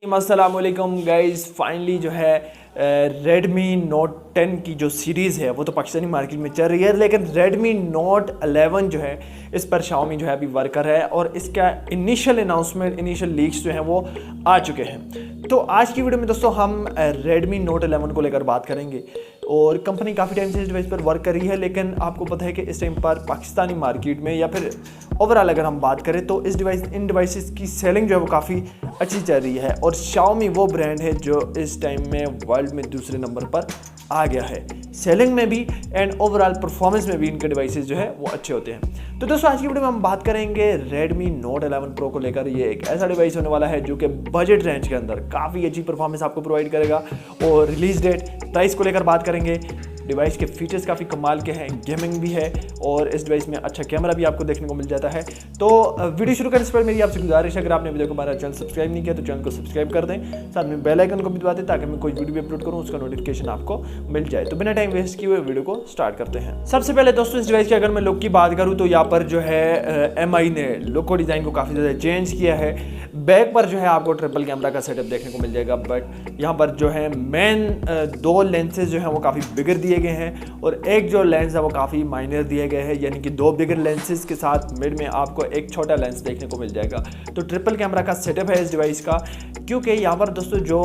अस्सलाम वालेकुम guys, finally जो है Redmi Note 10 की जो सीरीज़ है वो तो पाकिस्तानी मार्केट में चल रही है, लेकिन Redmi Note 11 जो है इस पर Xiaomi जो है अभी वर्क कर रहा है और इसका इनिशियल अनाउंसमेंट, इनिशियल लीक्स जो हैं वो आ चुके हैं। तो आज की वीडियो में दोस्तों हम Redmi Note 11 को लेकर बात करेंगे और कंपनी काफ़ी टाइम से इस डिवाइस पर वर्क कर रही है, लेकिन आपको पता है कि इस टाइम पर पाकिस्तानी मार्केट में या फिर ओवरऑल अगर हम बात करें तो इन डिवाइसेस की सेलिंग जो है वो काफ़ी अच्छी चल रही है और Xiaomi वो ब्रांड है जो इस टाइम में वर्ल्ड में दूसरे नंबर पर आ गया है, सेलिंग में भी एंड ओवरऑल परफॉर्मेंस में भी इनके डिवाइसेस जो है वो अच्छे होते हैं। तो दोस्तों आज की वीडियो में हम बात करेंगे Redmi Note 11 Pro को लेकर। ये एक ऐसा डिवाइस होने वाला है जो कि बजट रेंज के अंदर काफ़ी अच्छी परफॉर्मेंस आपको प्रोवाइड करेगा और रिलीज डेट, प्राइस को लेकर बात करेंगे। डिवाइस के फीचर्स काफ़ी कमाल के हैं, गेमिंग भी है और इस डिवाइस में अच्छा कैमरा भी आपको देखने को मिल जाता है। तो वीडियो शुरू करने से पहले मेरी आपसे गुजारिश है, अगर आपने वीडियो को हमारा चैनल सब्सक्राइब नहीं किया तो चैनल को सब्सक्राइब कर दें, साथ में बेल आइकन को भी दबा दें ताकि मैं कोई वीडियो भी अपलोड करूँ उसका नोटिफिकेशन आपको मिल जाए। तो बिना टाइम वेस्ट किए हुए वीडियो को स्टार्ट करते हैं। सबसे पहले दोस्तों इस डिवाइस की अगर मैं लुक की बात करूँ तो यहाँ पर जो है MI ने लुक और डिज़ाइन को काफ़ी ज़्यादा चेंज किया है। बैक पर जो है आपको ट्रिपल कैमरा का सेटअप देखने को मिल जाएगा, बट यहाँ पर जो है मेन दो लेंसेज जो हैं वो काफ़ी बिगर दिए गए हैं और एक जो लेंस है वो काफ़ी माइनर दिए गए हैं, यानी कि दो बिगर लेंसेज के साथ मिड में आपको एक छोटा लेंस देखने को मिल जाएगा। तो ट्रिपल कैमरा का सेटअप है इस डिवाइस का, क्योंकि यहाँ पर दोस्तों जो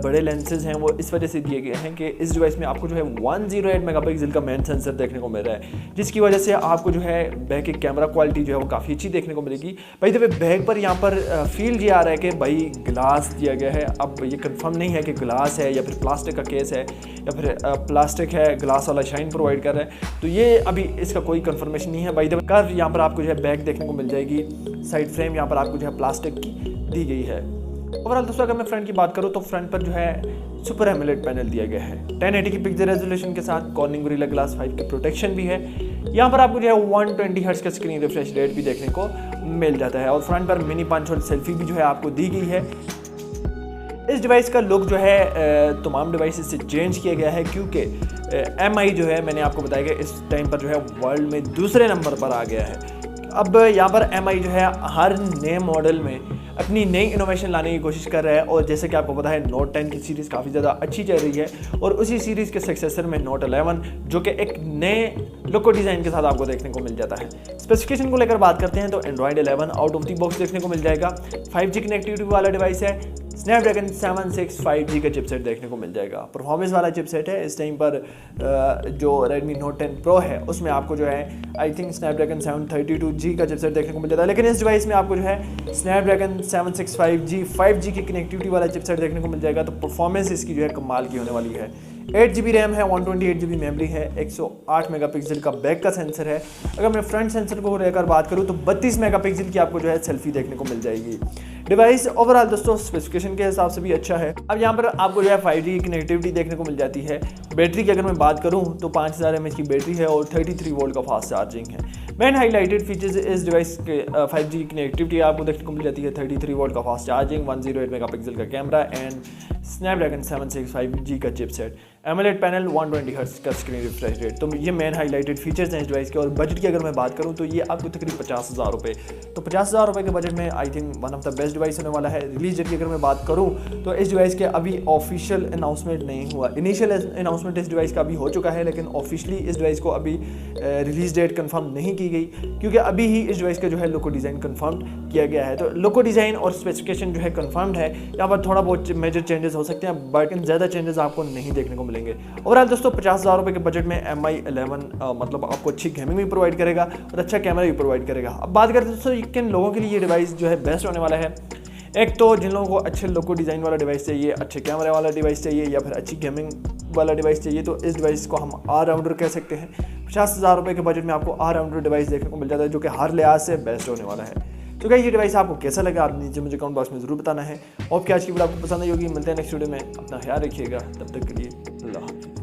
बड़े लेंसेज हैं वो इस वजह से दिए गए हैं कि इस डिवाइस में आपको जो है 108 मेगापिक्सल का मेन सेंसर देखने को मिल रहा है, जिसकी वजह से आपको जो है बैक की कैमरा क्वालिटी जो है वो काफ़ी अच्छी देखने को मिलेगी। भाई देखिए बैक पर यहाँ पर फील ये आ रहा है कि भाई ग्लास दिया गया है। अब ये कंफर्म नहीं है कि ग्लास है या फिर प्लास्टिक का केस है या फिर प्लास्टिक है, ग्लास वाला शाइन प्रोवाइड कर रहा है, तो ये अभी इसका कोई कंफर्मेशन नहीं है। भाई देखिए कर्व यहाँ पर आपको जो है बैक देखने को मिल जाएगी, साइड फ्रेम यहाँ पर आपको जो है प्लास्टिक की दी गई है। ओवरऑल दोस्तों अगर मैं फ्रंट की बात करूँ तो फ्रंट पर जो है सुपर एमोलेड पैनल दिया गया है 1080 की पिक्सल रेजोल्यूशन के साथ, कॉर्निंग गोरिल्ला ग्लास 5 के प्रोटेक्शन भी है। यहाँ पर आपको जो है 120 हर्ट्ज का स्क्रीन रिफ्रेश रेट भी देखने को मिल जाता है और फ्रंट पर मिनी पंच होल सेल्फी भी जो है आपको दी गई है। इस डिवाइस का लुक जो है तमाम डिवाइसेस से चेंज किया गया है, क्योंकि MI जो है मैंने आपको बताया कि इस टाइम पर जो है वर्ल्ड में दूसरे नंबर पर आ गया है। अब यहाँ पर MI जो है हर नए मॉडल में अपनी नई इनोवेशन लाने की कोशिश कर रहा है और जैसे कि आपको पता है Note 10 की सीरीज़ काफ़ी ज़्यादा अच्छी चल रही है और उसी सीरीज़ के सक्सेसर में Note 11 जो कि एक नए लुक और डिज़ाइन के साथ आपको देखने को मिल जाता है। स्पेसिफिकेशन को लेकर बात करते हैं तो Android 11 out of the box देखने को मिल जाएगा, 5G कनेक्टिविटी वाला डिवाइस है, Snapdragon 765G का चिपसेट देखने को मिल जाएगा। परफॉर्मेंस वाला चिपसेट है। इस टाइम पर जो Redmi Note 10 Pro है उसमें आपको जो है आई थिंक Snapdragon 732G का चिपसेट देखने को मिल जाता है, लेकिन इस डिवाइस में आपको जो है Snapdragon 765G 5G की कनेक्टिविटी वाला चिपसेट देखने को मिल जाएगा। तो परफॉर्मेंस इसकी जो है कमाल की होने वाली है। 8GB रैम है, 128GB मेमोरी है, 108 मेगापिक्सल का बैक का सेंसर है। अगर मैं फ्रंट सेंसर को लेकर बात करूँ तो 32 मेगापिक्सल की आपको जो है सेल्फी देखने को मिल जाएगी। डिवाइस ओवरऑल दोस्तों स्पेसिफिकेशन के हिसाब से भी अच्छा है। अब यहाँ पर आपको जो है 5G की कनेक्टिविटी देखने को मिल जाती है। बैटरी की अगर मैं बात करूँ तो 5000 mAh की बैटरी है और 33 वोल्ट का फास्ट चार्जिंग है। मेन हाईलाइटेड फीचर्स इस डिवाइस के 5G की कनेक्टिविटी आपको देखने को मिल जाती है, 33 वोल्ट का फास्ट चार्जिंग, 108 मेगापिक्सल का कैमरा एंड Snapdragon 765G का चिपसेट, एमोलेड पैनल, 120 हर्ट्ज का स्क्रीन रिफ्रेश रेट। तो ये मेन हाईलाइटेड फीचर्स हैं इस डिवाइस के। और बजट की अगर मैं बात करूँ तो ये आपको तकरीबन 50,000 रुपये, तो 50,000 रुपये के बजट में I think one of the best device होने वाला है। रिलीज डेट की अगर मैं बात करूँ तो इस डिवाइस के अभी ऑफिशियल अनाउंसमेंट नहीं हुआ, इनिशियल अनाउंसमेंट इस डिवाइस का अभी हो चुका है, लेकिन ऑफिशियली इस डिवाइस को अभी रिलीज डेट कन्फर्म नहीं की गई, क्योंकि अभी ही इस डिवाइस का जो है लोको डिज़ाइन कन्फर्म किया गया है। तो लोको डिज़ाइन और स्पेसिफिकेशन जो है कन्फर्म्ड है। यहाँ पर थोड़ा बहुत मेजर चेंजेस हो सकते हैं, बट ज़्यादा चेंजेस आपको नहीं देखने को मिलेंगे। ओवरऑल दोस्तों 50,000 रुपये के बजट में MI 11 मतलब आपको अच्छी गेमिंग भी प्रोवाइड करेगा और अच्छा कैमरा भी प्रोवाइड करेगा। अब बात करते हैं दोस्तों किन लोगों के लिए ये डिवाइस जो है बेस्ट होने वाला है। एक तो जिन लोगों को अच्छे लोको डिज़ाइन वाला डिवाइस चाहिए, अच्छे कैमरे वाला डिवाइस चाहिए या फिर अच्छी गेमिंग वाला डिवाइस चाहिए, तो इस डिवाइस को हम ऑलराउंडर कह सकते हैं। 50,000 रुपये के बजट में आपको ऑलराउंडर डिवाइस देखने को मिल जाता है जो कि हर लिहाज से बेस्ट होने वाला है। तो क्या ये डिवाइस आपको कैसा लगा आप नीचे मुझे कमेंट बॉक्स में ज़रूर बताना है। और क्या आज की वीडियो आपको पसंद आई होगी। मिलते हैं नेक्स्ट वीडियो में, अपना ख्याल रखिएगा, तब तक के लिए अल्लाह।